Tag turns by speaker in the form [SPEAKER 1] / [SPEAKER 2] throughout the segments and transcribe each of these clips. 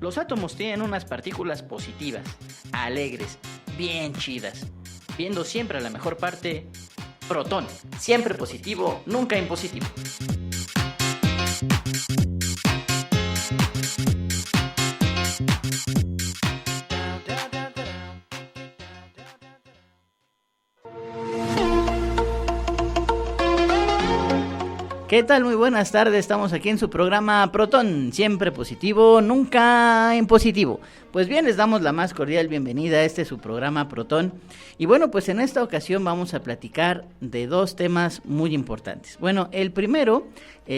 [SPEAKER 1] Los átomos tienen unas partículas positivas, alegres, bien chidas. Viendo siempre a la mejor parte, protón, siempre positivo, nunca impositivo. ¿Qué tal? Muy buenas tardes, estamos aquí en su programa Protón, siempre positivo, nunca impositivo. Pues bien, les damos la más cordial bienvenida a este su programa Protón. Y bueno, pues en esta ocasión vamos a platicar de dos temas muy importantes. Bueno, el primero,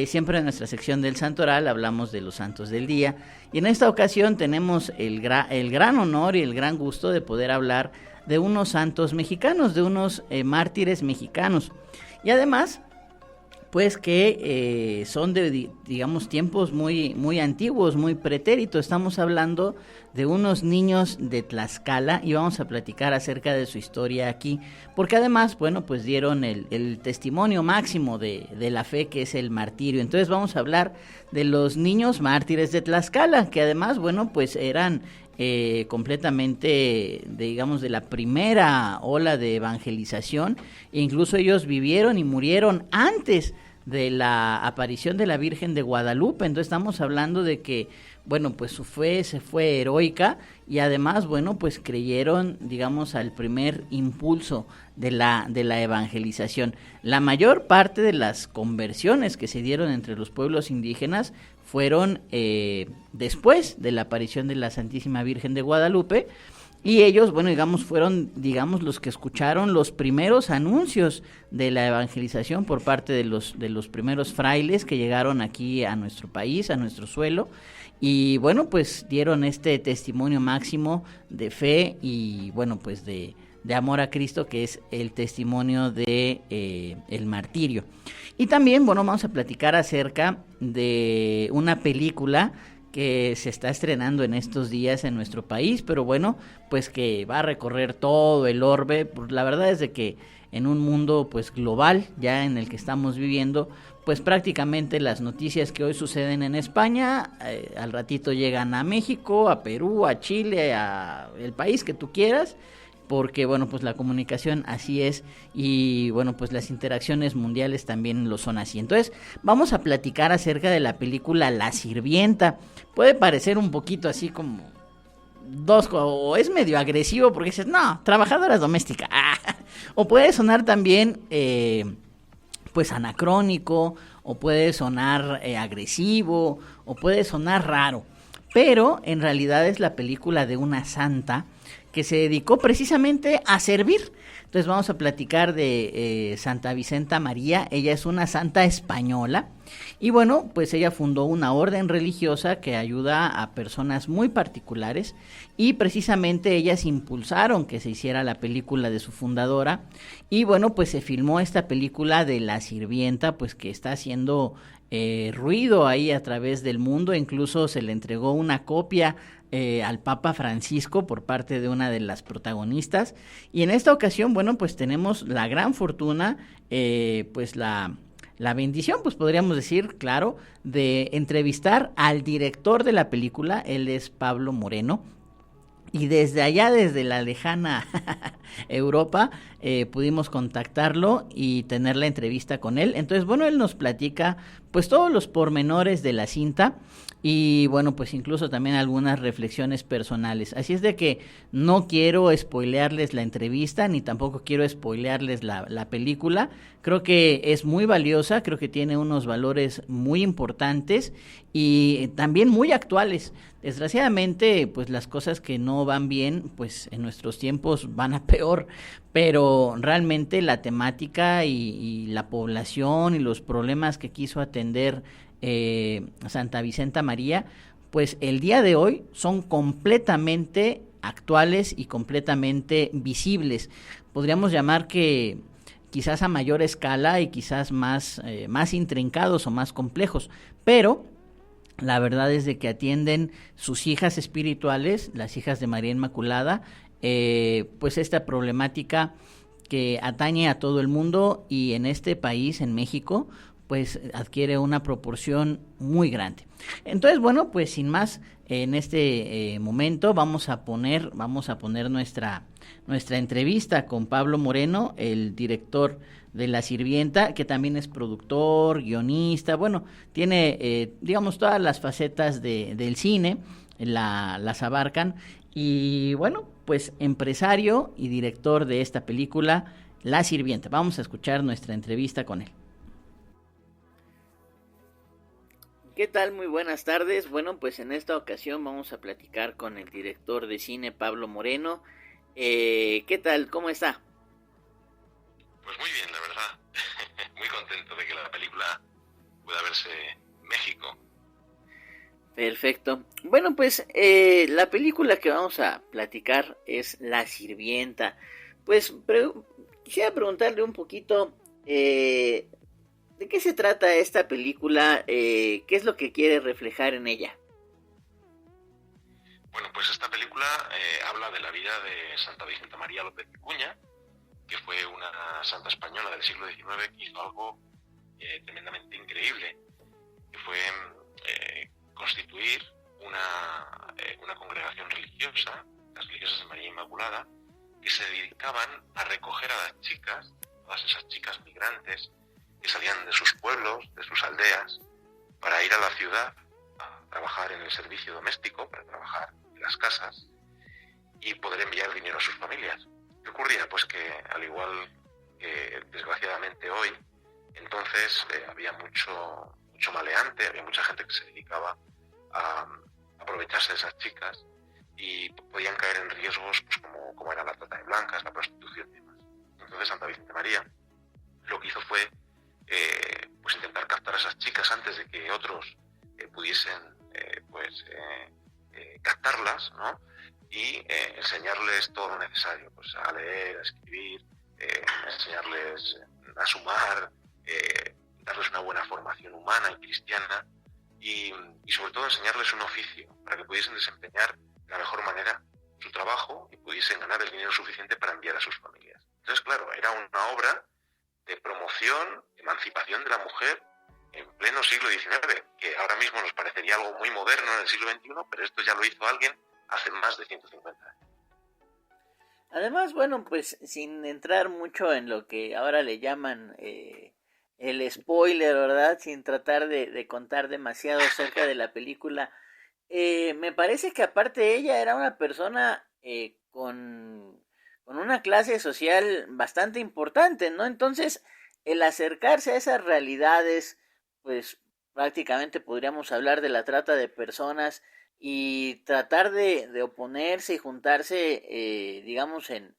[SPEAKER 1] siempre en nuestra sección del Santoral hablamos de los santos del día. Y en esta ocasión tenemos el gran honor y el gran gusto de poder hablar de unos santos mexicanos, de unos mártires mexicanos. Y además, pues que son de, digamos, tiempos muy antiguos, muy pretéritos. Estamos hablando de unos niños de Tlaxcala y vamos a platicar acerca de su historia aquí, porque además, bueno, pues dieron el testimonio máximo de la fe, que es el martirio. Entonces vamos a hablar de los niños mártires de Tlaxcala, que además, bueno, pues eran completamente, digamos, de la primera ola de evangelización, e incluso ellos vivieron y murieron antes de la aparición de la Virgen de Guadalupe. Entonces estamos hablando de que, bueno, pues su fe se fue heroica y además, bueno, pues creyeron, digamos, al primer impulso de la evangelización. La mayor parte de las conversiones que se dieron entre los pueblos indígenas fueron después de la aparición de la Santísima Virgen de Guadalupe, y ellos, bueno, digamos, fueron, digamos, los que escucharon los primeros anuncios de la evangelización por parte de los primeros frailes que llegaron aquí a nuestro país, a nuestro suelo, y bueno, pues dieron este testimonio máximo de fe y, bueno, pues de amor a Cristo, que es el testimonio de el martirio. Y también, bueno, vamos a platicar acerca de una película que se está estrenando en estos días en nuestro país, pero bueno, pues que va a recorrer todo el orbe. Pues la verdad es de que en un mundo pues global ya en el que estamos viviendo, pues prácticamente las noticias que hoy suceden en España, al ratito llegan a México, a Perú, a Chile, a el país que tú quieras, porque bueno, pues la comunicación así es, y bueno, pues las interacciones mundiales también lo son así. Entonces vamos a platicar acerca de la película La Sirvienta. Puede parecer un poquito así como o es medio agresivo porque dices, no, trabajadora doméstica, o puede sonar también pues anacrónico, o puede sonar agresivo, o puede sonar raro, pero en realidad es la película de una santa que se dedicó precisamente a servir. Entonces vamos a platicar de Santa Vicenta María. Ella es una santa española y bueno, pues ella fundó una orden religiosa que ayuda a personas muy particulares, y precisamente ellas impulsaron que se hiciera la película de su fundadora, y bueno, pues se filmó esta película de La Sirvienta, pues que está haciendo ruido ahí a través del mundo. Incluso se le entregó una copia al Papa Francisco por parte de una de las protagonistas, y en esta ocasión, bueno, pues tenemos la gran fortuna, pues la bendición, pues podríamos decir, claro, de entrevistar al director de la película. Él es Pablo Moreno, y desde allá, desde la lejana Europa, pudimos contactarlo y tener la entrevista con él. Entonces, bueno, él nos platica pues todos los pormenores de la cinta, y bueno, pues incluso también algunas reflexiones personales. Así es de que no quiero spoilearles la entrevista, ni tampoco quiero spoilearles la película. Creo que es muy valiosa, creo que tiene unos valores muy importantes y también muy actuales. Desgraciadamente, pues las cosas que no van bien, pues en nuestros tiempos van a peor, pero realmente la temática y la población y los problemas que quiso atender Santa Vicenta María, pues el día de hoy son completamente actuales y completamente visibles. Podríamos llamar que quizás a mayor escala y quizás más intrincados o más complejos, pero la verdad es de que atienden sus hijas espirituales, las hijas de María Inmaculada, pues esta problemática que atañe a todo el mundo, y en este país, en México, pues adquiere una proporción muy grande. Entonces, bueno, pues sin más, en este momento vamos a poner nuestra entrevista con Pablo Moreno, el director de La Sirvienta, que también es productor, guionista, bueno, tiene, digamos, todas las facetas del cine, las abarcan, y bueno, pues empresario y director de esta película, La Sirvienta. Vamos a escuchar nuestra entrevista con él. ¿Qué tal? Muy buenas tardes. Bueno, pues en esta ocasión vamos a platicar con el director de cine, Pablo Moreno. ¿Qué tal? ¿Cómo está?
[SPEAKER 2] Pues muy bien, la verdad. Muy contento de que la película pueda verse en México.
[SPEAKER 1] Perfecto. Bueno, pues la película que vamos a platicar es La Sirvienta. Pues quisiera preguntarle un poquito de qué se trata esta película, qué es lo que quiere reflejar en ella.
[SPEAKER 2] Bueno, pues esta película habla de la vida de Santa Vicenta María López de Vicuña, que fue una santa española del siglo XIX que hizo algo tremendamente increíble, que fue constituir una congregación religiosa, las religiosas de María Inmaculada, que se dedicaban a recoger a las chicas, todas esas chicas migrantes, que salían de sus pueblos, de sus aldeas, para ir a la ciudad a trabajar en el servicio doméstico, para trabajar en las casas y poder enviar dinero a sus familias. ¿Qué ocurría? Pues que al igual que desgraciadamente hoy, entonces había mucho maleante, había mucha gente que se dedicaba a aprovecharse de esas chicas y podían caer en riesgos pues, como era la trata de blancas, la prostitución y demás. Entonces Santa Vicente María lo que hizo fue pues intentar captar a esas chicas antes de que otros pudiesen captarlas, ¿no? Y enseñarles todo lo necesario, pues a leer, a escribir, enseñarles a sumar, darles una buena formación humana y cristiana y sobre todo enseñarles un oficio para que pudiesen desempeñar de la mejor manera su trabajo y pudiesen ganar el dinero suficiente para enviar a sus familias. Entonces, claro, era una obra de promoción, emancipación de la mujer en pleno siglo XIX, que ahora mismo nos parecería algo muy moderno en el siglo XXI, pero esto ya lo hizo alguien hace más de 150 años.
[SPEAKER 1] Además, bueno, pues sin entrar mucho en lo que ahora le llaman el spoiler, ¿verdad? Sin tratar de contar demasiado acerca de la película, me parece que aparte ella era una persona con una clase social bastante importante, ¿no? Entonces, el acercarse a esas realidades, pues prácticamente podríamos hablar de la trata de personas y tratar de oponerse y juntarse, digamos, en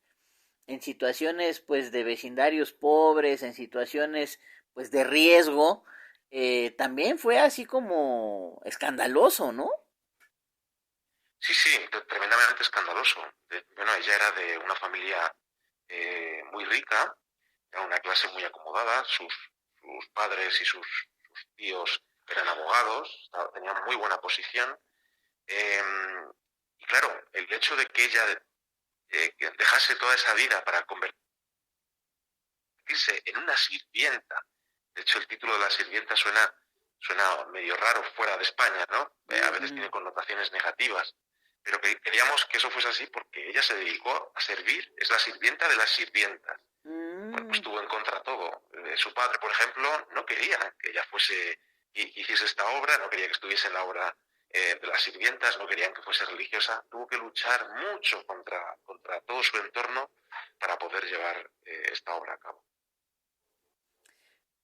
[SPEAKER 1] situaciones pues de vecindarios pobres, en situaciones pues de riesgo, también fue así como escandaloso, ¿no?
[SPEAKER 2] Sí, sí, tremendamente escandaloso. Bueno, ella era de una familia muy rica, era una clase muy acomodada, sus padres y sus tíos eran abogados, tenían muy buena posición. Eh, y claro, el hecho de que ella que dejase toda esa vida para convertirse en una sirvienta, de hecho el título de La Sirvienta suena medio raro fuera de España, ¿no? A veces tiene connotaciones negativas, pero queríamos que eso fuese así porque ella se dedicó a servir, es la sirvienta de las sirvientas. Bueno, pues tuvo en contra todo. Su padre, por ejemplo, no quería que ella fuese y hiciese esta obra, no quería que estuviese en la obra de las sirvientas, no querían que fuese religiosa. Tuvo que luchar mucho contra todo su entorno para poder llevar esta obra a cabo.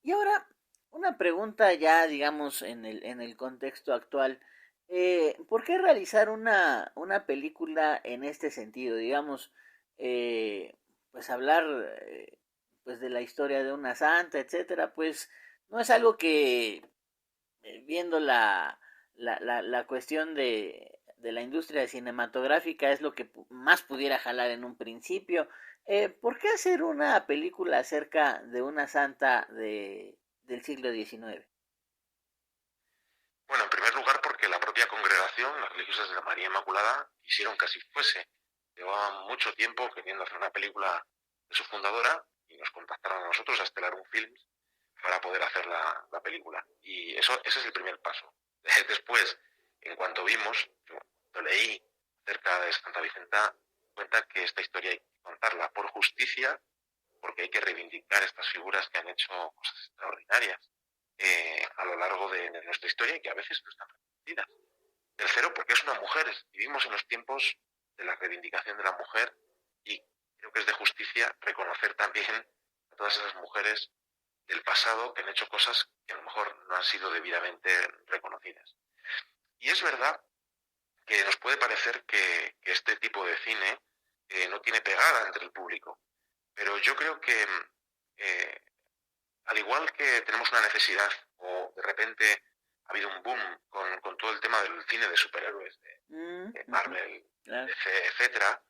[SPEAKER 1] Y ahora, una pregunta ya, digamos, en el contexto actual. ¿Por qué realizar una película en este sentido? Digamos, pues hablar pues de la historia de una santa, etcétera, pues no es algo que, viendo la cuestión de la industria cinematográfica, es lo que más pudiera jalar en un principio. ¿Por qué hacer una película acerca de una santa del siglo XIX?
[SPEAKER 2] Bueno, en primer lugar porque la propia congregación, las religiosas de la María Inmaculada, quisieron que así fuese. Llevaban mucho tiempo queriendo hacer una película de su fundadora y nos contactaron a nosotros, a Stellar Films, para poder hacer la película. Y ese es el primer paso. Después, en cuanto vimos, yo cuando leí acerca de Santa Vicenta, cuenta que esta historia hay que contarla por justicia, porque hay que reivindicar estas figuras que han hecho cosas extraordinarias a lo largo de nuestra historia y que a veces no están reconocidas. Tercero, porque es una mujer. Vivimos en los tiempos de la reivindicación de la mujer y creo que es de justicia reconocer también a todas esas mujeres del pasado que han hecho cosas que a lo mejor no han sido debidamente reconocidas. Y es verdad que nos puede parecer que este tipo de cine no tiene pegada entre el público, pero yo creo que al igual que tenemos una necesidad o de repente ha habido un boom con todo el tema del cine de superhéroes, de Marvel,
[SPEAKER 3] claro.
[SPEAKER 2] DC, etcétera.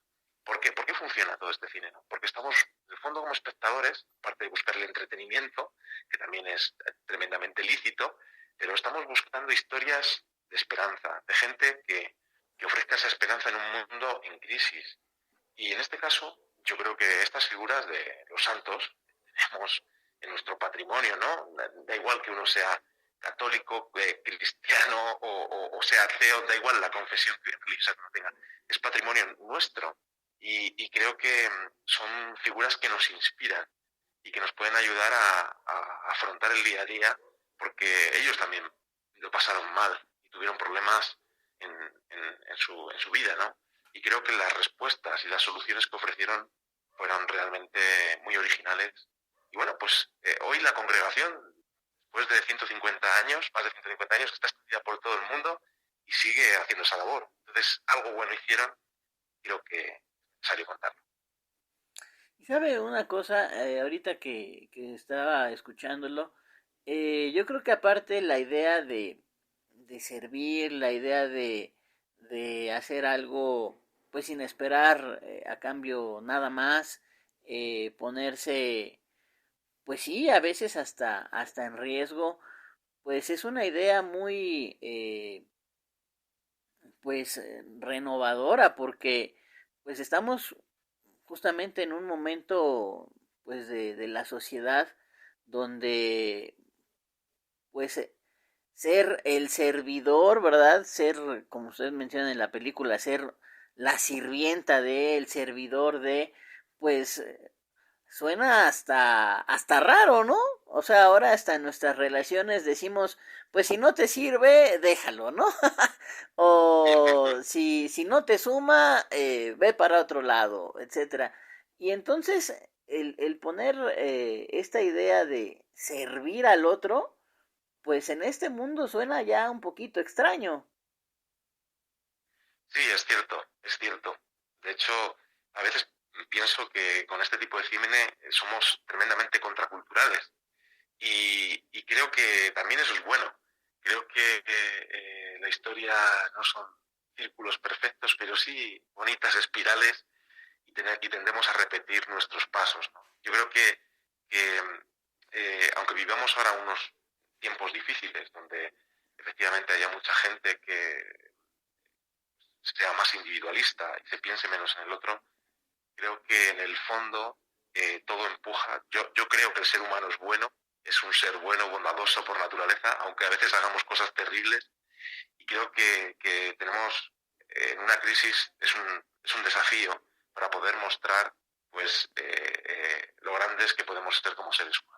[SPEAKER 2] ¿Por qué funciona todo este cine? ¿No? Porque estamos, en el fondo, como espectadores, aparte de buscar el entretenimiento, que también es tremendamente lícito, pero estamos buscando historias de esperanza, de gente que ofrezca esa esperanza en un mundo en crisis. Y en este caso, yo creo que estas figuras de los santos tenemos en nuestro patrimonio, ¿no? Da igual que uno sea católico, cristiano o sea ateo, da igual la confesión religiosa que uno tenga, es patrimonio nuestro y creo que son figuras que nos inspiran y que nos pueden ayudar a afrontar el día a día porque ellos también lo pasaron mal y tuvieron problemas en su vida, ¿no? Y creo que las respuestas y las soluciones que ofrecieron fueron realmente muy originales. Y bueno, pues hoy la congregación, después de 150 años, más de 150 años, está extendida por todo el mundo y sigue haciendo esa labor. Entonces, algo bueno hicieron, creo que salió a contarlo.
[SPEAKER 3] Y sabe una cosa, ahorita que estaba escuchándolo, yo creo que aparte la idea de servir, la idea de hacer algo pues sin esperar a cambio nada más, ponerse pues sí, a veces hasta en riesgo, pues es una idea muy pues renovadora porque pues estamos justamente en un momento pues de la sociedad donde pues ser el servidor, ¿verdad? Ser, como ustedes mencionan en la película, ser la sirvienta de, el servidor de, pues suena hasta raro, ¿no? O sea, ahora hasta en nuestras relaciones decimos, pues si no te sirve, déjalo, ¿no? O si no te suma, ve para otro lado, etcétera. Y entonces el poner esta idea de servir al otro, pues en este mundo suena ya un poquito extraño.
[SPEAKER 2] Sí, es cierto, es cierto. De hecho, a veces pienso que con este tipo de cine somos tremendamente contraculturales y creo que también eso es bueno. Creo que la historia no son círculos perfectos, pero sí bonitas espirales y tendemos a repetir nuestros pasos, ¿no? Yo creo que aunque vivamos ahora unos tiempos difíciles, donde efectivamente haya mucha gente que sea más individualista y se piense menos en el otro, creo que en el fondo todo empuja. Yo creo que el ser humano es bueno, es un ser bueno, bondadoso por naturaleza, aunque a veces hagamos cosas terribles. Y creo que tenemos en una crisis, es un desafío para poder mostrar pues lo grandes que podemos ser como seres humanos.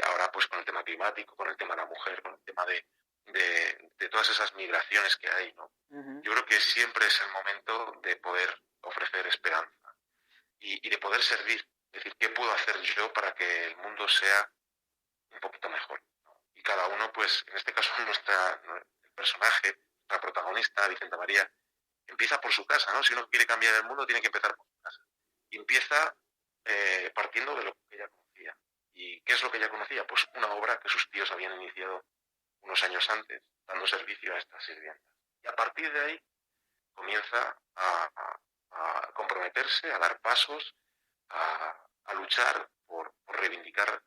[SPEAKER 2] Ahora pues con el tema climático, con el tema de la mujer, con el tema de todas esas migraciones que hay, ¿no?
[SPEAKER 3] Uh-huh.
[SPEAKER 2] Yo creo que siempre es el momento de poder ofrecer esperanza y de poder servir. Es decir, ¿qué puedo hacer yo para que el mundo sea un poquito mejor? ¿No? Y cada uno, pues, en este caso, el personaje, la protagonista, Vicenta María, empieza por su casa, ¿no? Si uno quiere cambiar el mundo, tiene que empezar por su casa. Y empieza partiendo de lo que ella conocía. ¿Y qué es lo que ella conocía? Pues una obra que sus tíos habían iniciado unos años antes, dando servicio a estas sirvientas. Y a partir de ahí comienza a comprometerse, a dar pasos, a luchar por reivindicar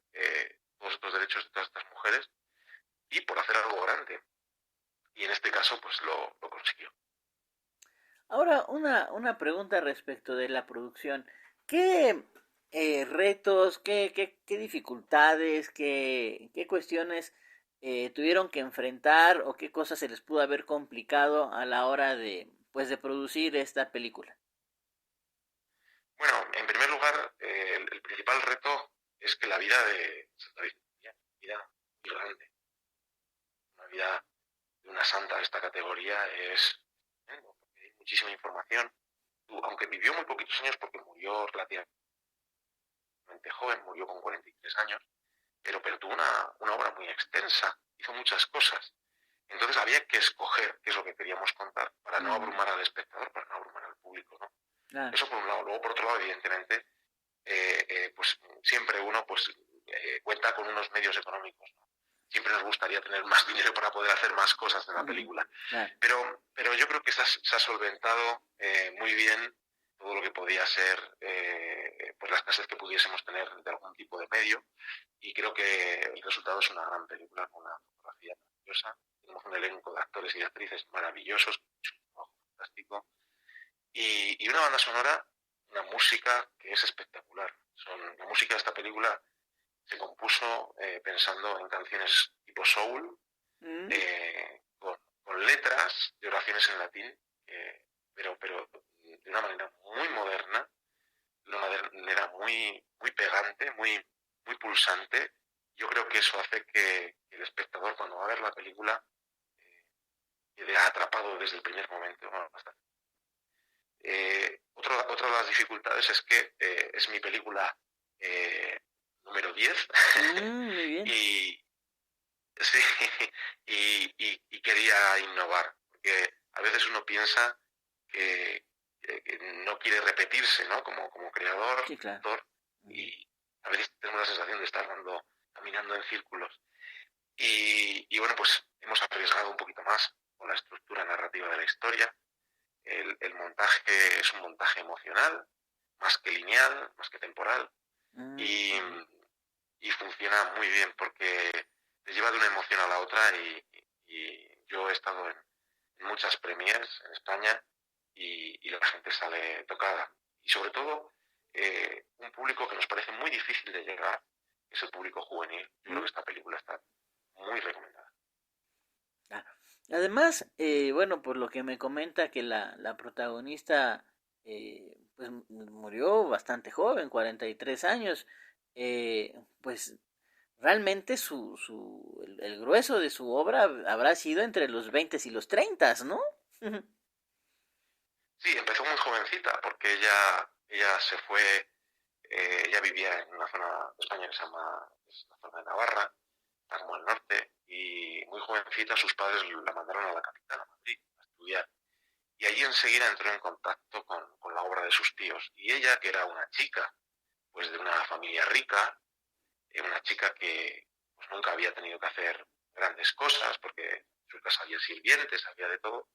[SPEAKER 2] todos estos derechos de todas estas mujeres y por hacer algo grande. Y en este caso, pues lo consiguió.
[SPEAKER 3] Ahora, una pregunta respecto de la producción. ¿Qué retos, qué dificultades, qué cuestiones tuvieron que enfrentar o qué cosas se les pudo haber complicado a la hora de, pues, de producir esta película?
[SPEAKER 2] Bueno, en primer lugar, el principal reto es que la vida de Santa Victoria es una vida muy grande. Una vida de una santa de esta categoría es porque hay muchísima información. Aunque vivió muy poquitos años porque murió relativamente joven, murió con 43 años, pero tuvo una obra muy extensa, hizo muchas cosas. Entonces había que escoger qué es lo que queríamos contar para no abrumar al espectador, para no abrumar al público, ¿no?
[SPEAKER 3] Claro.
[SPEAKER 2] Eso por un lado. Luego, por otro lado, evidentemente, pues siempre uno cuenta con unos medios económicos, ¿no? Siempre nos gustaría tener más dinero para poder hacer más cosas en la película.
[SPEAKER 3] Claro.
[SPEAKER 2] Pero yo creo que se ha solventado muy bien todo lo que podía ser pues las casas que pudiésemos tener de algún tipo de medio, y creo que el resultado es una gran película con una fotografía maravillosa. Tenemos un elenco de actores y de actrices maravillosos, un trabajo fantástico, y una banda sonora, una música que es espectacular. La música de esta película se compuso pensando en canciones tipo soul, con letras de oraciones en latín, pero de una manera muy moderna, de una manera muy pegante, muy pulsante. Yo creo que eso hace que el espectador, cuando va a ver la película, quede atrapado desde el primer momento. Bueno, otra de las dificultades es que es mi película número 10
[SPEAKER 3] Muy bien.
[SPEAKER 2] Sí, y quería innovar, porque a veces uno piensa que no quiere repetirse, ¿no? Como creador,
[SPEAKER 3] Sí, claro.
[SPEAKER 2] autor, y a veces tenemos la sensación de estar caminando en círculos. Y bueno, pues hemos arriesgado un poquito más con la estructura narrativa de la historia. El montaje es un montaje emocional, más que lineal, más que temporal, y funciona muy bien porque te lleva de una emoción a la otra, y yo he estado en muchas premiers en España y la gente sale tocada. Y sobre todo, un público que nos parece muy difícil de llegar, es el público juvenil. Yo creo que esta película está muy recomendada.
[SPEAKER 3] Además, bueno, por lo que me comenta que la protagonista pues murió bastante joven, 43 años, pues realmente el grueso de su obra habrá sido entre los 20 y los 30, ¿no?
[SPEAKER 2] Sí, empezó muy jovencita porque ella se fue, ella vivía en una zona de España que se llama, es la zona de Navarra, está como al norte, y muy jovencita sus padres la mandaron a la capital, a Madrid, a estudiar. Y allí enseguida entró en contacto con la obra de sus tíos. Y ella, que era una chica, pues de una familia rica, una chica que pues nunca había tenido que hacer grandes cosas, porque en su casa había sirvientes, había de todo,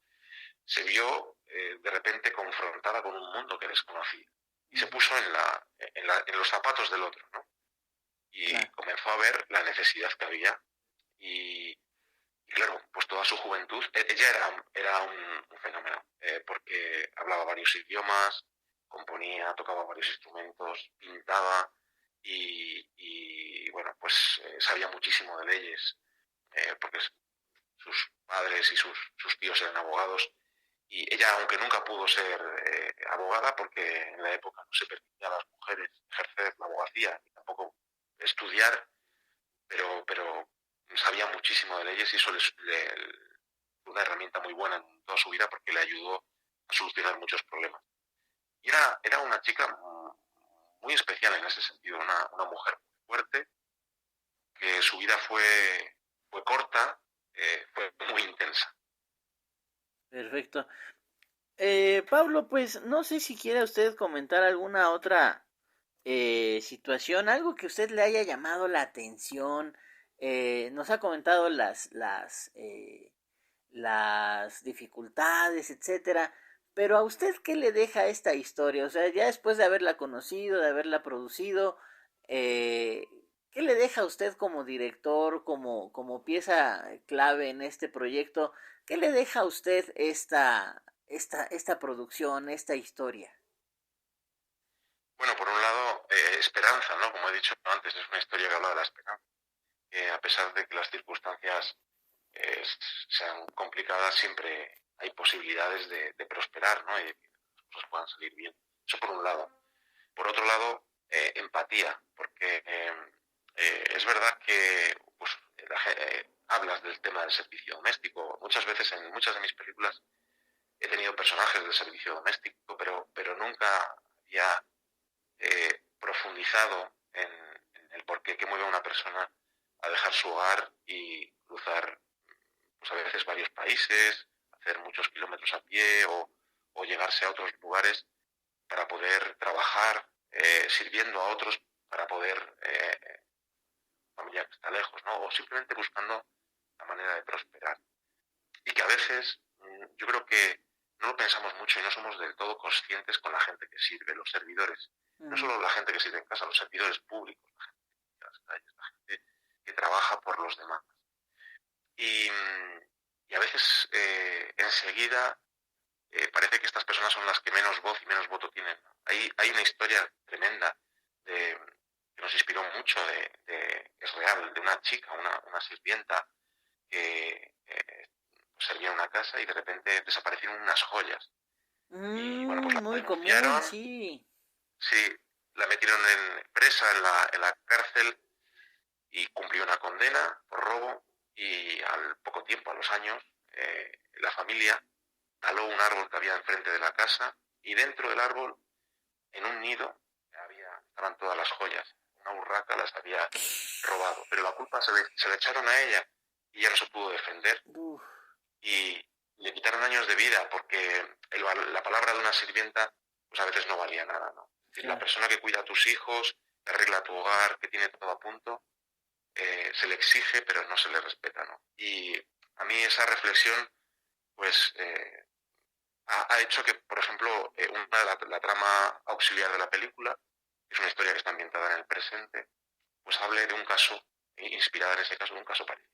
[SPEAKER 2] se vio de repente confrontada con un mundo que desconocía. Y se puso en los zapatos del otro, ¿no? Y comenzó a ver la necesidad que había. Y claro, pues toda su juventud, ella era un fenómeno, porque hablaba varios idiomas, componía, tocaba varios instrumentos, pintaba, y bueno, pues sabía muchísimo de leyes, porque sus padres y sus tíos eran abogados, y ella, aunque nunca pudo ser abogada, porque en la época no se permitía a las mujeres ejercer la abogacía, ni tampoco estudiar, pero sabía muchísimo de leyes, y eso fue una herramienta muy buena en toda su vida porque le ayudó a solucionar muchos problemas. Y era una chica muy especial en ese sentido, una mujer muy fuerte, que su vida fue corta, fue muy intensa.
[SPEAKER 3] Perfecto. Pablo, pues no sé si quiere usted comentar alguna otra situación, algo que usted le haya llamado la atención. Nos ha comentado las dificultades, etcétera. Pero a usted, ¿qué le deja esta historia? O sea, ya después de haberla conocido, de haberla producido, eh, ¿qué le deja a usted como director, como pieza clave en este proyecto? ¿Qué le deja a usted esta producción, esta historia?
[SPEAKER 2] Bueno, por un lado, esperanza, ¿no? Como he dicho antes, es una historia que habla de la esperanza. A pesar de que las circunstancias eh, sean complicadas, siempre hay posibilidades de prosperar, ¿no? Y de que las cosas puedan salir bien. Eso por un lado. Por otro lado, empatía, porque es verdad que pues, hablas del tema del servicio doméstico. Muchas veces en muchas de mis películas he tenido personajes del servicio doméstico, pero nunca había profundizado en el porqué que mueve a una persona a dejar su hogar y cruzar pues a veces varios países, hacer muchos kilómetros a pie o llegarse a otros lugares para poder trabajar sirviendo a otros, para poder familia que está lejos, ¿no? O simplemente buscando la manera de prosperar. Y que a veces yo creo que no lo pensamos mucho y no somos del todo conscientes con la gente que sirve, los servidores. No solo la gente que sirve en casa, los servidores públicos, la gente que las calles, la gente que trabaja por los demás. Y a veces enseguida parece que estas personas son las que menos voz y menos voto tienen. Hay una historia tremenda que nos inspiró mucho, es real, de una chica, una sirvienta que servía en una casa y de repente desaparecieron unas joyas. Y bueno, pues la
[SPEAKER 3] Muy común,
[SPEAKER 2] denunciaron,
[SPEAKER 3] sí.
[SPEAKER 2] sí, la metieron presa en la cárcel y cumplió una condena por robo y al poco tiempo, a los años, la familia taló un árbol que había enfrente de la casa y dentro del árbol, en un nido, estaban todas las joyas. Una urraca las había robado, pero la culpa se le echaron a ella y ella no se pudo defender.
[SPEAKER 3] Uf.
[SPEAKER 2] Y le quitaron años de vida porque la palabra de una sirvienta pues a veces no valía nada, ¿no? Es decir, la persona que cuida a tus hijos, que arregla tu hogar, que tiene todo a punto, se le exige pero no se le respeta, ¿no? Y a mí esa reflexión pues ha hecho que, por ejemplo, la trama auxiliar de la película, que es una historia que está ambientada en el presente, pues hable de un caso, inspirada en ese caso, de un caso parecido.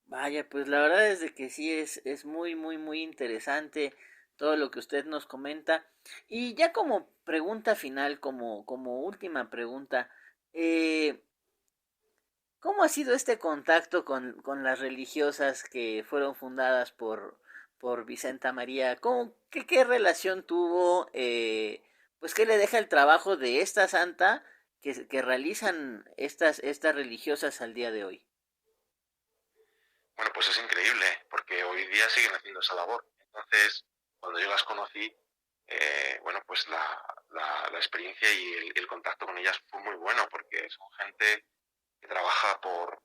[SPEAKER 3] Vaya, pues la verdad es de que sí es muy interesante todo lo que usted nos comenta. Y ya como pregunta final, como última pregunta, ¿cómo ha sido este contacto con las religiosas que fueron fundadas por Vicenta María? ¿Qué relación tuvo? Pues, ¿qué le deja el trabajo de esta santa que realizan estas religiosas al día de hoy?
[SPEAKER 2] Bueno, pues es increíble, porque hoy día siguen haciendo esa labor. Entonces, cuando yo las conocí, bueno, pues la experiencia y el contacto con ellas fue muy bueno, porque son gente que trabaja por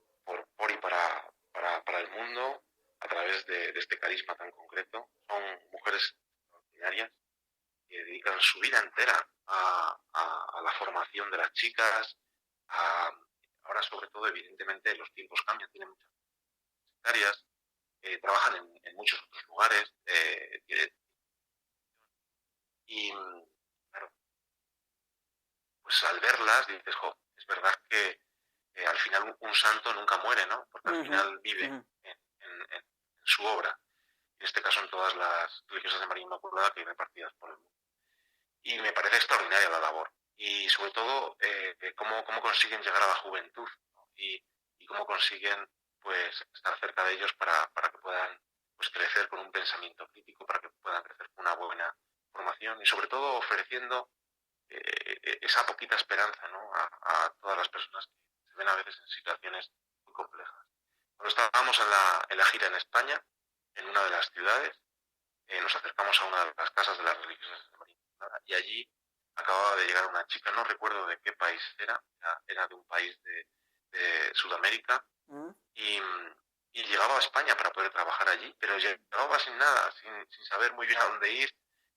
[SPEAKER 2] y para el mundo a través de este carisma tan concreto. Son mujeres extraordinarias que dedican su vida entera a la formación de las chicas. Ahora, sobre todo, evidentemente, los tiempos cambian, tienen muchas áreas, trabajan en muchos otros lugares. Y, claro, pues al verlas dices, jo, es verdad que al final un santo nunca muere, ¿no? Porque al final vive en su obra. En este caso en todas las religiosas de María Inmaculada que hay repartidas por el mundo. Y me parece extraordinaria la labor. Y sobre todo, cómo consiguen llegar a la juventud, ¿no? Y cómo consiguen pues estar cerca de ellos para que puedan pues crecer con un pensamiento crítico, para que puedan crecer con una buena formación y sobre todo ofreciendo esa poquita esperanza, ¿no? a todas las personas que se ven a veces en situaciones muy complejas. Cuando estábamos en la gira en España, en una de las ciudades, nos acercamos a una de las casas de las religiosas de María y allí acababa de llegar una chica, no recuerdo de qué país era de un país de Sudamérica y, y llegaba a España para poder trabajar allí, pero llegaba sin nada, sin saber muy bien a dónde ir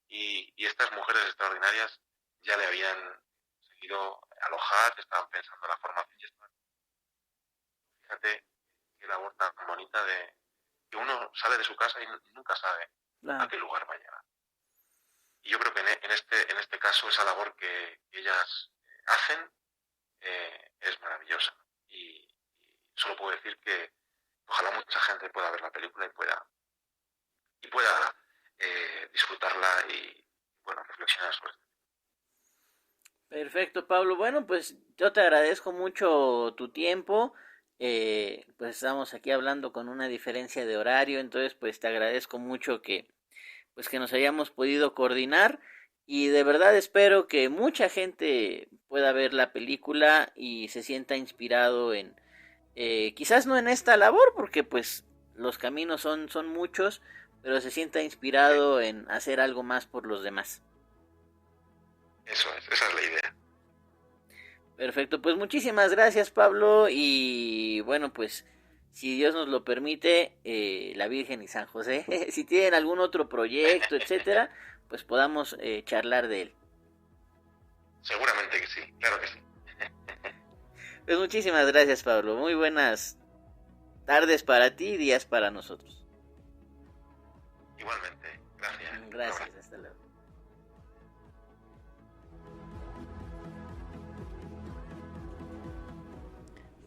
[SPEAKER 2] y estas mujeres extraordinarias ya le habían seguido alojar, estaban pensando en la formación y estaban... Fíjate qué labor tan bonita de que uno sale de su casa y nunca sabe a qué lugar va a llegar. Y yo creo que en este caso esa labor que ellas hacen es maravillosa. Y solo puedo decir que ojalá mucha gente pueda ver la película y pueda disfrutarla y bueno, reflexionar sobre esto.
[SPEAKER 3] Perfecto, Pablo. Bueno, pues yo te agradezco mucho tu tiempo. Pues estamos aquí hablando con una diferencia de horario, entonces pues te agradezco mucho que pues que nos hayamos podido coordinar y de verdad espero que mucha gente pueda ver la película y se sienta inspirado en quizás no en esta labor porque pues los caminos son muchos, pero se sienta inspirado en hacer algo más por los demás.
[SPEAKER 2] Eso es, esa es la idea.
[SPEAKER 3] Perfecto, pues muchísimas gracias, Pablo, y bueno, pues si Dios nos lo permite, la Virgen y San José, si tienen algún otro proyecto, etcétera, pues podamos charlar de él.
[SPEAKER 2] Seguramente que sí, claro que sí.
[SPEAKER 3] Pues muchísimas gracias, Pablo. Muy buenas tardes para ti y días para nosotros.
[SPEAKER 2] Igualmente, gracias.
[SPEAKER 3] Gracias, hasta luego.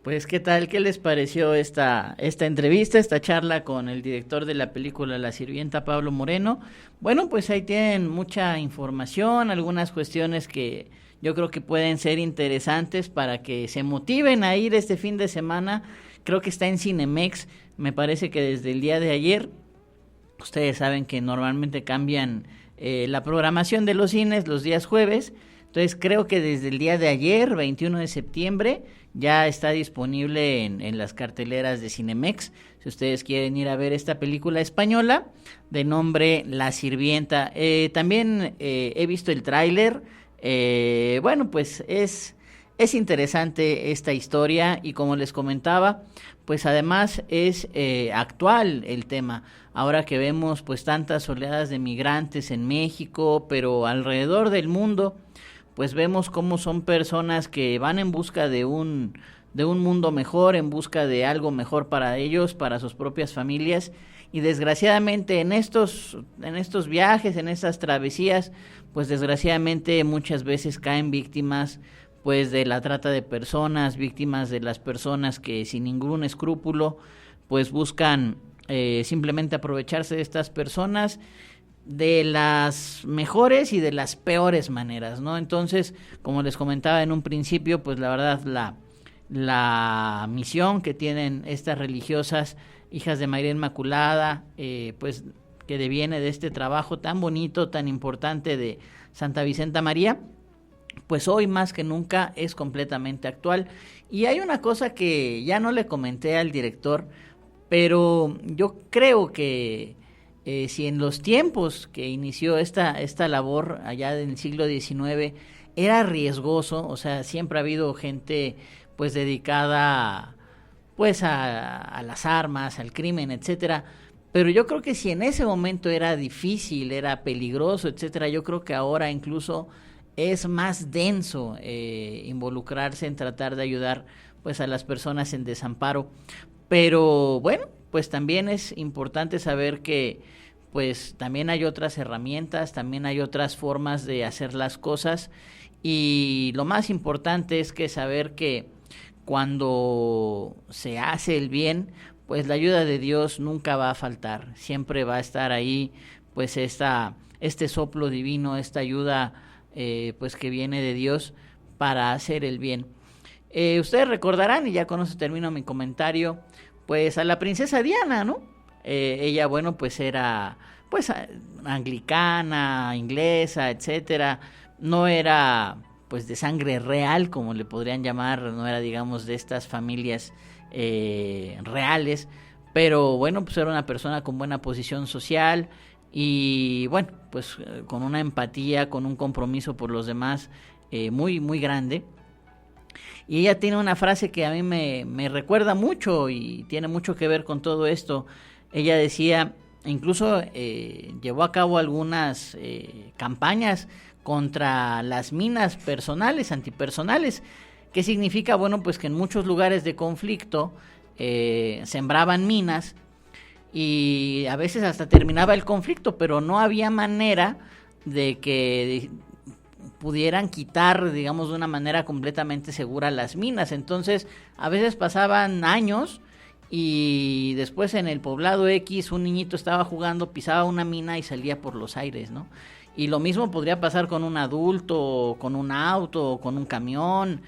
[SPEAKER 1] Pues, ¿qué tal? ¿Qué les pareció esta entrevista, esta charla con el director de la película La Sirvienta, Pablo Moreno? Bueno, pues ahí tienen mucha información, algunas cuestiones que yo creo que pueden ser interesantes para que se motiven a ir este fin de semana. Creo que está en Cinemex, me parece que desde el día de ayer. Ustedes saben que normalmente cambian la programación de los cines los días jueves. Entonces creo que desde el día de ayer, 21 de septiembre, ya está disponible en las carteleras de Cinemex. Si ustedes quieren ir a ver esta película española de nombre La Sirvienta. También he visto el tráiler. Bueno, pues es interesante esta historia y como les comentaba, pues además es actual el tema. Ahora que vemos pues tantas oleadas de migrantes en México, pero alrededor del mundo, pues vemos cómo son personas que van en busca de un mundo mejor, en busca de algo mejor para ellos, para sus propias familias, y desgraciadamente en estos viajes, en estas travesías, pues desgraciadamente muchas veces caen víctimas pues de la trata de personas, víctimas de las personas que sin ningún escrúpulo pues buscan simplemente aprovecharse de estas personas de las mejores y de las peores maneras, ¿no? Entonces, como les comentaba en un principio, pues la verdad la misión que tienen estas religiosas hijas de María Inmaculada, pues que deviene de este trabajo tan bonito, tan importante de Santa Vicenta María, pues hoy más que nunca es completamente actual. Y hay una cosa que ya no le comenté al director, pero yo creo que si en los tiempos que inició esta labor allá en el siglo XIX era riesgoso, o sea, siempre ha habido gente pues dedicada pues a las armas, al crimen, etcétera, pero yo creo que si en ese momento era difícil, era peligroso, etcétera, yo creo que ahora incluso es más denso involucrarse en tratar de ayudar pues a las personas en desamparo. Pero bueno, pues también es importante saber que pues también hay otras herramientas, también hay otras formas de hacer las cosas, y lo más importante es que saber que cuando se hace el bien, pues la ayuda de Dios nunca va a faltar, siempre va a estar ahí pues este soplo divino, esta ayuda pues que viene de Dios para hacer el bien. Ustedes recordarán, y ya con eso termino mi comentario, pues a la princesa Diana, ¿no? Ella, bueno, pues era pues anglicana, inglesa, etcétera. No era pues de sangre real, como le podrían llamar, no era, digamos, de estas familias reales, pero bueno, pues era una persona con buena posición social y bueno, pues con una empatía, con un compromiso por los demás muy, muy grande. Y ella tiene una frase que a mí me recuerda mucho y tiene mucho que ver con todo esto. Ella decía, incluso llevó a cabo algunas campañas contra las minas personales, antipersonales. ¿Qué significa? Bueno, pues que en muchos lugares de conflicto sembraban minas y a veces hasta terminaba el conflicto, pero no había manera de que pudieran quitar, digamos, de una manera completamente segura las minas. Entonces, a veces pasaban años y después en el poblado X un niñito estaba jugando, pisaba una mina y salía por los aires, ¿no? Y lo mismo podría pasar con un adulto, con un auto, con un camión,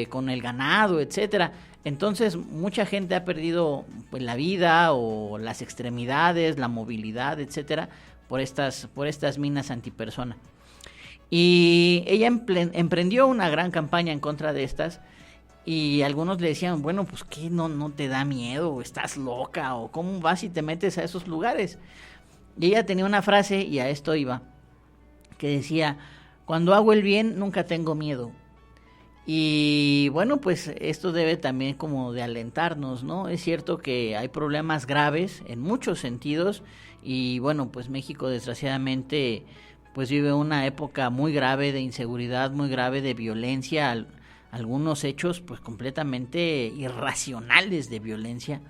[SPEAKER 1] con el ganado, etcétera. Entonces mucha gente ha perdido pues la vida o las extremidades, la movilidad, etcétera, por estas minas antipersona. Y ella emprendió una gran campaña en contra de estas. Y algunos le decían, bueno, pues ¿qué? ¿No te da miedo? ¿Estás loca? ¿O cómo vas y te metes a esos lugares? Y ella tenía una frase, y a esto iba, que decía, cuando hago el bien nunca tengo miedo. Y bueno, pues esto debe también como de alentarnos, ¿no? Es cierto que hay problemas graves en muchos sentidos y bueno, pues México desgraciadamente pues vive una época muy grave de inseguridad, muy grave de violencia, algunos hechos pues completamente irracionales de violencia.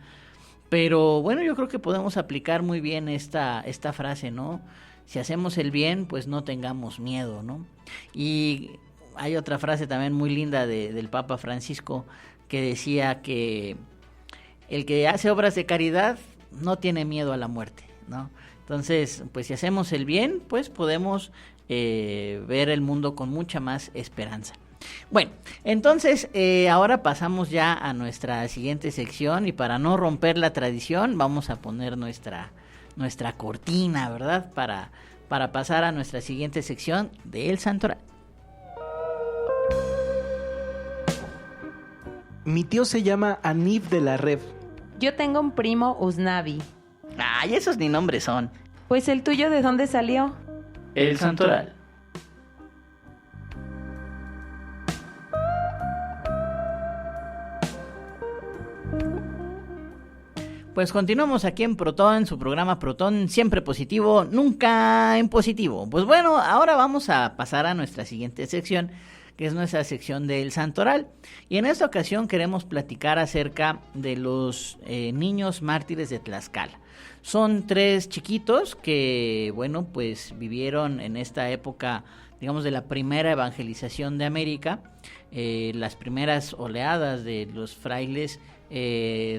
[SPEAKER 1] Pero bueno, yo creo que podemos aplicar muy bien esta frase, ¿no? Si hacemos el bien, pues no tengamos miedo, ¿no? Y hay otra frase también muy linda del Papa Francisco que decía que el que hace obras de caridad no tiene miedo a la muerte, ¿no? Entonces, pues si hacemos el bien, pues podemos ver el mundo con mucha más esperanza. Bueno, entonces ahora pasamos ya a nuestra siguiente sección y para no romper la tradición vamos a poner nuestra cortina, ¿verdad? Para pasar a nuestra siguiente sección del Santoral.
[SPEAKER 4] Mi tío se llama Anif de la Rev.
[SPEAKER 5] Yo tengo un primo Usnavi.
[SPEAKER 1] Ay, esos ni nombres son.
[SPEAKER 5] Pues el tuyo, ¿de dónde salió?
[SPEAKER 1] El Santoral. Pues continuamos aquí en Proton, su programa Proton, siempre positivo, nunca impositivo. Pues bueno, ahora vamos a pasar a nuestra siguiente sección, que es nuestra sección del Santoral. Y en esta ocasión queremos platicar acerca de los niños mártires de Tlaxcala. Son 3 chiquitos que, bueno, pues vivieron en esta época, digamos, de la primera evangelización de América, las primeras oleadas de los frailes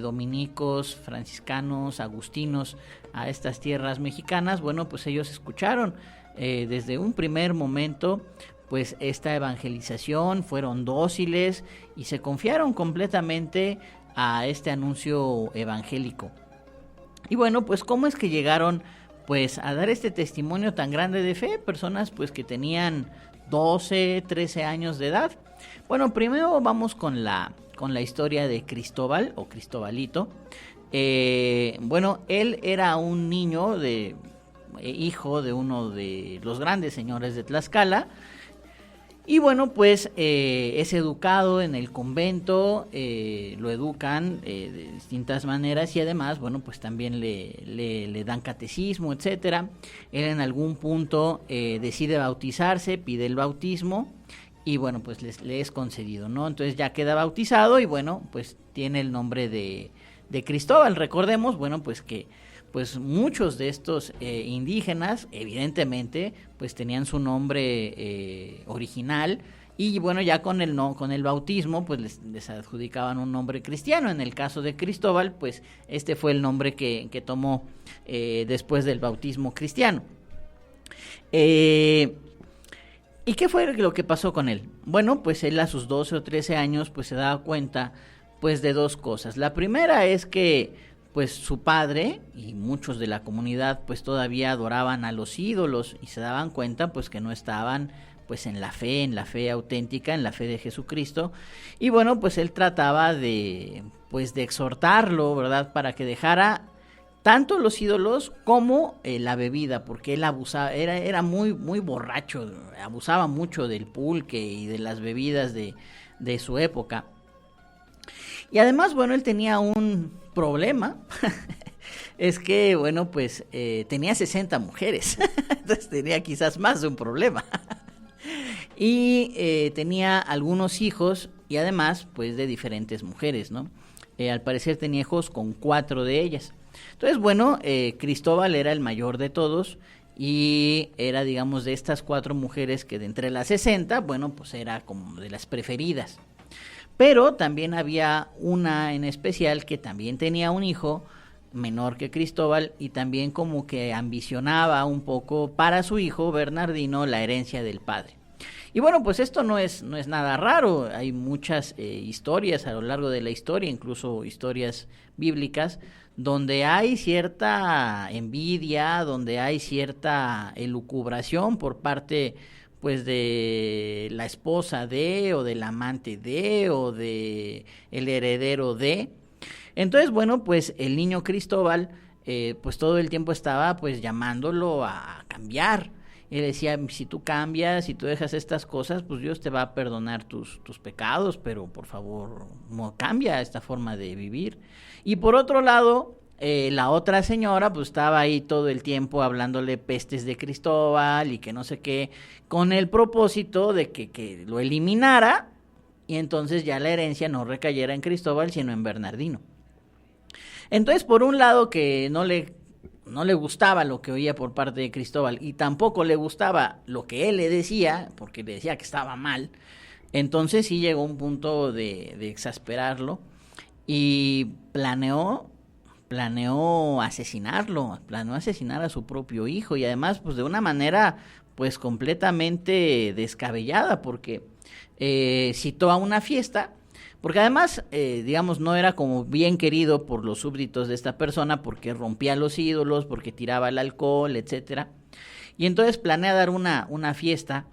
[SPEAKER 1] dominicos, franciscanos, agustinos a estas tierras mexicanas. Bueno, pues ellos escucharon desde un primer momento pues esta evangelización, fueron dóciles y se confiaron completamente a este anuncio evangélico. Y bueno, pues cómo es que llegaron pues a dar este testimonio tan grande de fe, personas pues que tenían 12, 13 años de edad. Bueno, primero vamos con la historia de Cristóbal o Cristobalito. Bueno, él era un niño hijo de uno de los grandes señores de Tlaxcala. Y bueno, pues es educado en el convento, lo educan de distintas maneras y además, bueno, pues también le dan catecismo, etcétera. Él en algún punto decide bautizarse, pide el bautismo y bueno, pues le es concedido, ¿no? Entonces ya queda bautizado y bueno, pues tiene el nombre de Cristóbal. Recordemos, bueno, pues que pues muchos de estos indígenas, evidentemente, pues tenían su nombre original y bueno, ya con el bautismo, pues les adjudicaban un nombre cristiano. En el caso de Cristóbal, pues este fue el nombre que tomó después del bautismo cristiano. ¿Y qué fue lo que pasó con él? Bueno, pues él a sus 12 o 13 años, pues se daba cuenta, pues de 2 cosas. La primera es que pues su padre y muchos de la comunidad pues todavía adoraban a los ídolos y se daban cuenta pues que no estaban pues en la fe auténtica, en la fe de Jesucristo. Y bueno, pues él trataba de exhortarlo, ¿verdad? Para que dejara tanto los ídolos como la bebida, porque él abusaba, era muy, muy borracho, abusaba mucho del pulque y de las bebidas de su época. Y además, bueno, él tenía un problema, es que, bueno, pues tenía 60 mujeres, entonces tenía quizás más de un problema. Y tenía algunos hijos y además, pues de diferentes mujeres, ¿no? Al parecer tenía hijos con 4 de ellas. Entonces, bueno, Cristóbal era el mayor de todos y era, digamos, de estas 4 mujeres que de entre las 60, bueno, pues era como de las preferidas. Pero también había una en especial que también tenía un hijo menor que Cristóbal, y también como que ambicionaba un poco para su hijo Bernardino la herencia del padre. Y bueno, pues esto no es nada raro, hay muchas historias a lo largo de la historia, incluso historias bíblicas, donde hay cierta envidia, donde hay cierta elucubración por parte pues de la esposa de, o del amante de, o de el heredero de. Entonces, bueno, pues el niño Cristóbal pues todo el tiempo estaba pues llamándolo a cambiar. Él decía, si tú cambias, si tú dejas estas cosas, pues Dios te va a perdonar tus pecados, pero por favor no cambia esta forma de vivir. Y por otro lado, la otra señora pues estaba ahí todo el tiempo hablándole pestes de Cristóbal y que no sé qué, con el propósito de que lo eliminara y entonces ya la herencia no recayera en Cristóbal sino en Bernardino. Entonces, por un lado, que no le gustaba lo que oía por parte de Cristóbal y tampoco le gustaba lo que él le decía, porque le decía que estaba mal, entonces sí llegó un punto de exasperarlo y planeó asesinarlo, planeó asesinar a su propio hijo, y además pues de una manera pues completamente descabellada, porque citó a una fiesta, porque además, digamos, no era como bien querido por los súbditos de esta persona, porque rompía los ídolos, porque tiraba el alcohol, etcétera. Y entonces planea dar una fiesta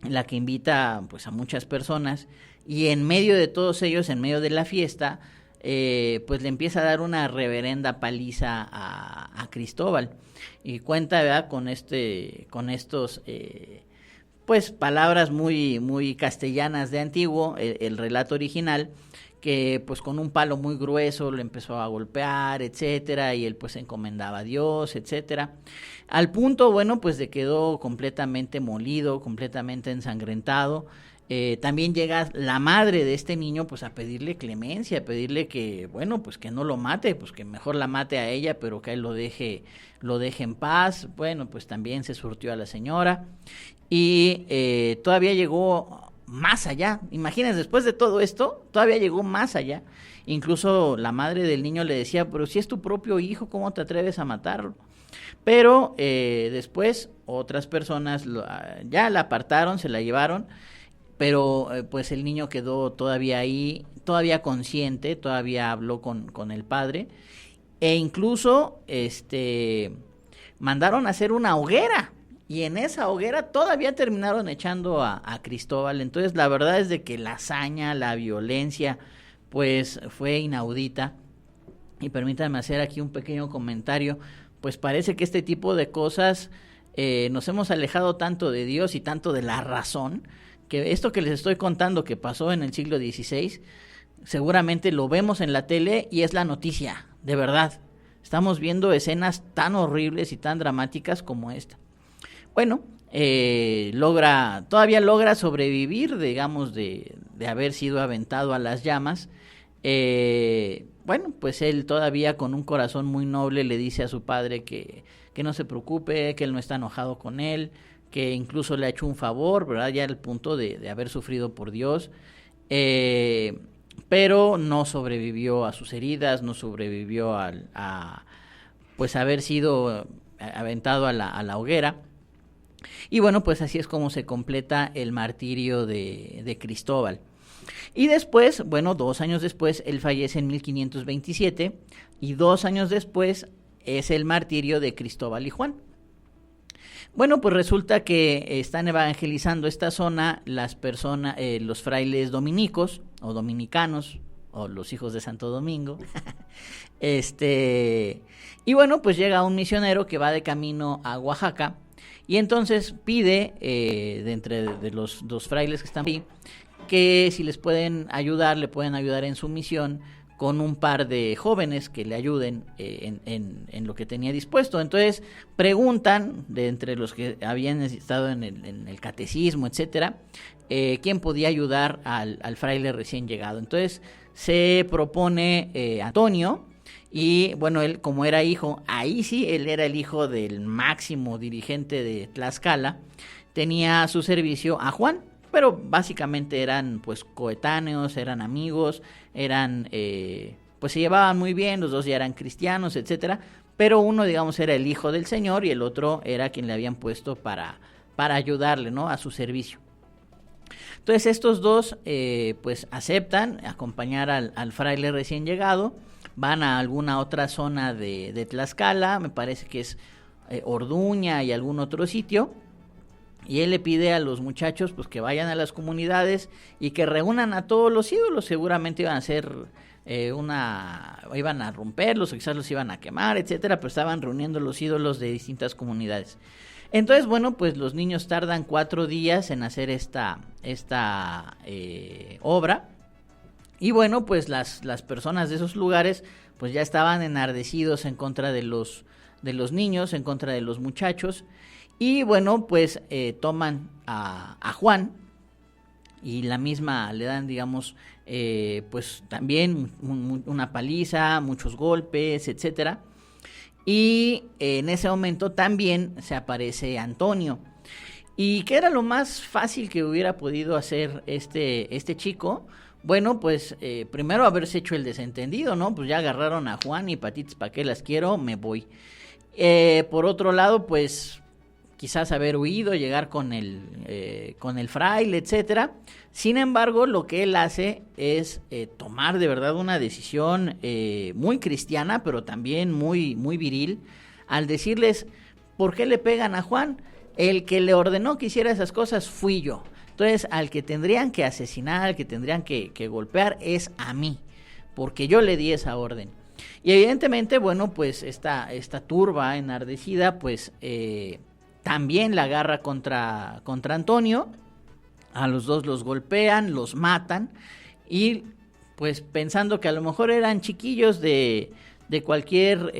[SPEAKER 1] en la que invita pues a muchas personas, y en medio de todos ellos, en medio de la fiesta, pues le empieza a dar una reverenda paliza a Cristóbal. Y cuenta, ¿verdad?, con estos pues palabras muy castellanas de antiguo, el relato original, que pues con un palo muy grueso lo empezó a golpear, etcétera, y él pues se encomendaba a Dios, etcétera, al punto, bueno, pues de quedó completamente molido, completamente ensangrentado. También llega la madre de este niño pues a pedirle clemencia, a pedirle que, bueno, pues que no lo mate, pues que mejor la mate a ella, pero que él lo deje en paz. Bueno, pues también se surtió a la señora y todavía llegó más allá. Imagínense, después de todo esto, todavía llegó más allá. Incluso la madre del niño le decía, pero si es tu propio hijo, ¿cómo te atreves a matarlo? Pero después otras personas ya la apartaron, se la llevaron, pero pues el niño quedó todavía ahí, todavía consciente, todavía habló con el padre, e incluso mandaron a hacer una hoguera, y en esa hoguera todavía terminaron echando a Cristóbal. Entonces la verdad es de que la hazaña, la violencia, pues fue inaudita. Y permítanme hacer aquí un pequeño comentario, pues parece que este tipo de cosas nos hemos alejado tanto de Dios y tanto de la razón, que esto que les estoy contando que pasó en el siglo XVI, seguramente lo vemos en la tele y es la noticia, de verdad. Estamos viendo escenas tan horribles y tan dramáticas como esta. Bueno, todavía logra sobrevivir, digamos, de haber sido aventado a las llamas. Bueno, pues él todavía con un corazón muy noble le dice a su padre que no se preocupe, que él no está enojado con él, que incluso le ha hecho un favor, ¿verdad? Ya al punto de haber sufrido por Dios, pero no sobrevivió a sus heridas, no sobrevivió a pues haber sido aventado a la hoguera. Y bueno, pues así es como se completa el martirio de Cristóbal. Y después, bueno, 2 años después, él fallece en 1527, y 2 años después es el martirio de Cristóbal y Juan. Bueno, pues resulta que están evangelizando esta zona las personas, los frailes dominicos o dominicanos, o los hijos de Santo Domingo. Y bueno, pues llega un misionero que va de camino a Oaxaca, y entonces pide de entre de los 2 frailes que están ahí, que si les pueden ayudar, le pueden ayudar en su misión con un par de jóvenes que le ayuden en lo que tenía dispuesto. Entonces preguntan, de entre los que habían estado en el catecismo, etcétera, quién podía ayudar al fraile recién llegado. Entonces se propone Antonio, y bueno, él como era hijo, ahí sí, él era el hijo del máximo dirigente de Tlaxcala, tenía a su servicio a Juan, pero básicamente eran pues coetáneos, eran amigos, eran pues se llevaban muy bien, los dos ya eran cristianos, etcétera, pero uno, digamos, era el hijo del Señor y el otro era quien le habían puesto para ayudarle, ¿no?, a su servicio. Entonces estos dos pues aceptan acompañar al fraile recién llegado, van a alguna otra zona de Tlaxcala, me parece que es Orduña y algún otro sitio, y él le pide a los muchachos pues que vayan a las comunidades y que reúnan a todos los ídolos. Seguramente iban a hacer iban a romperlos o quizás los iban a quemar, etcétera, pero estaban reuniendo los ídolos de distintas comunidades. Entonces, bueno, pues los niños tardan 4 días en hacer esta obra. Y bueno, pues las personas de esos lugares pues ya estaban enardecidos en contra de los niños, en contra de los muchachos. Y bueno, pues toman a Juan y la misma le dan, digamos, pues también una paliza, muchos golpes, etcétera. Y en ese momento también se aparece Antonio. ¿Y qué era lo más fácil que hubiera podido hacer este chico? Bueno, pues primero haberse hecho el desentendido, ¿no? Pues ya agarraron a Juan y patitas, ¿para qué las quiero? Me voy. Por otro lado, pues quizás haber huido, llegar con el fraile, etcétera. Sin embargo, lo que él hace es tomar de verdad una decisión muy cristiana, pero también muy, muy viril, al decirles, ¿por qué le pegan a Juan? El que le ordenó que hiciera esas cosas fui yo. Entonces, al que tendrían que asesinar, al que tendrían que golpear es a mí, porque yo le di esa orden. Y evidentemente, bueno, pues esta turba enardecida, pues también la agarra contra Antonio. A los dos los golpean, los matan, y pues pensando que a lo mejor eran chiquillos de cualquier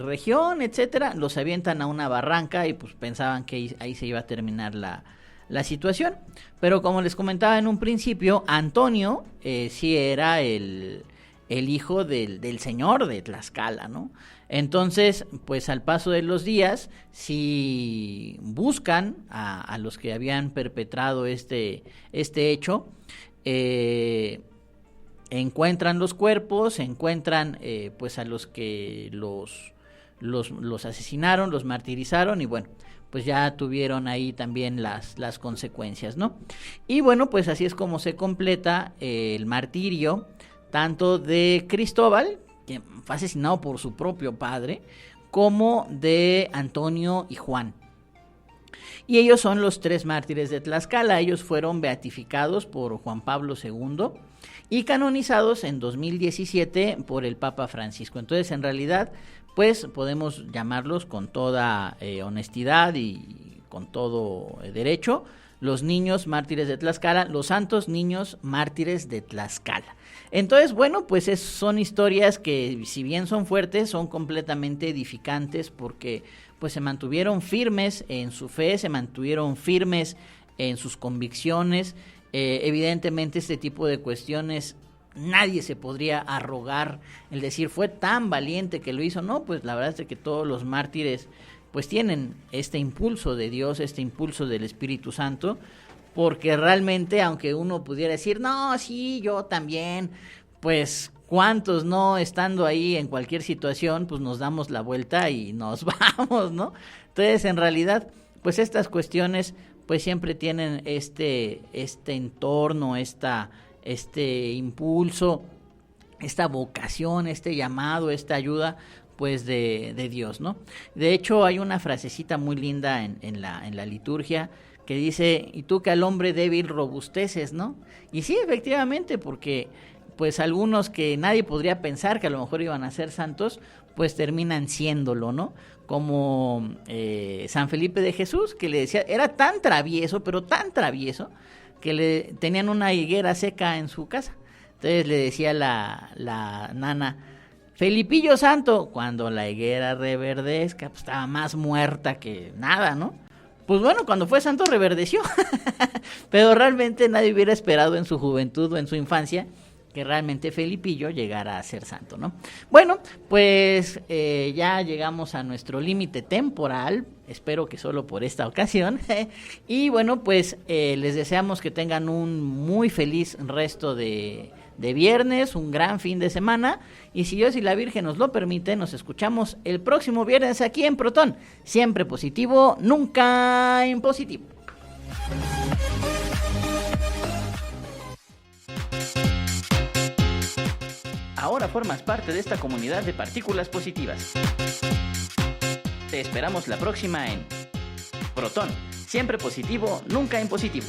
[SPEAKER 1] región, etcétera, los avientan a una barranca y pues pensaban que ahí se iba a terminar la situación. Pero como les comentaba en un principio, Antonio sí era el hijo del señor de Tlaxcala, ¿no? Entonces, pues al paso de los días, si buscan a los que habían perpetrado este hecho, encuentran los cuerpos, encuentran pues a los que los asesinaron, los martirizaron, y bueno, pues ya tuvieron ahí también las consecuencias, ¿no? Y bueno, pues así es como se completa el martirio tanto de Cristóbal, que fue asesinado por su propio padre, como de Antonio y Juan. Y ellos son los 3 mártires de Tlaxcala. Ellos fueron beatificados por Juan Pablo II y canonizados en 2017 por el Papa Francisco. Entonces, en realidad, pues podemos llamarlos con toda honestidad y con todo derecho, los niños mártires de Tlaxcala, los santos niños mártires de Tlaxcala. Entonces, bueno, pues son historias que, si bien son fuertes, son completamente edificantes, porque pues se mantuvieron firmes en su fe, se mantuvieron firmes en sus convicciones. Evidentemente este tipo de cuestiones nadie se podría arrogar el decir fue tan valiente que lo hizo. No, pues la verdad es que todos los mártires pues tienen este impulso de Dios, este impulso del Espíritu Santo, porque realmente, aunque uno pudiera decir, no, sí, yo también, pues cuántos no, estando ahí en cualquier situación, pues nos damos la vuelta y nos vamos, ¿no? Entonces, en realidad, pues estas cuestiones pues siempre tienen este entorno, este impulso, esta vocación, este llamado, esta ayuda pues de Dios, ¿no? De hecho, hay una frasecita muy linda en la liturgia que dice, y tú que al hombre débil robusteces, ¿no? Y sí, efectivamente, porque pues algunos que nadie podría pensar que a lo mejor iban a ser santos, pues terminan siéndolo, ¿no? Como San Felipe de Jesús, que le decía, era tan travieso, pero tan travieso, que tenían una higuera seca en su casa. Entonces le decía la nana, Felipillo santo, cuando la higuera reverdezca, pues estaba más muerta que nada, ¿no? Pues bueno, cuando fue santo reverdeció, pero realmente nadie hubiera esperado en su juventud o en su infancia que realmente Felipillo llegara a ser santo, ¿no? Bueno, pues ya llegamos a nuestro límite temporal, espero que solo por esta ocasión, y bueno, pues les deseamos que tengan un muy feliz resto de de viernes, un gran fin de semana, y si Dios y la Virgen nos lo permite, nos escuchamos el próximo viernes aquí en Protón. Siempre positivo, nunca impositivo. Ahora formas parte de esta comunidad de partículas positivas. Te esperamos la próxima en Protón. Siempre positivo, nunca impositivo.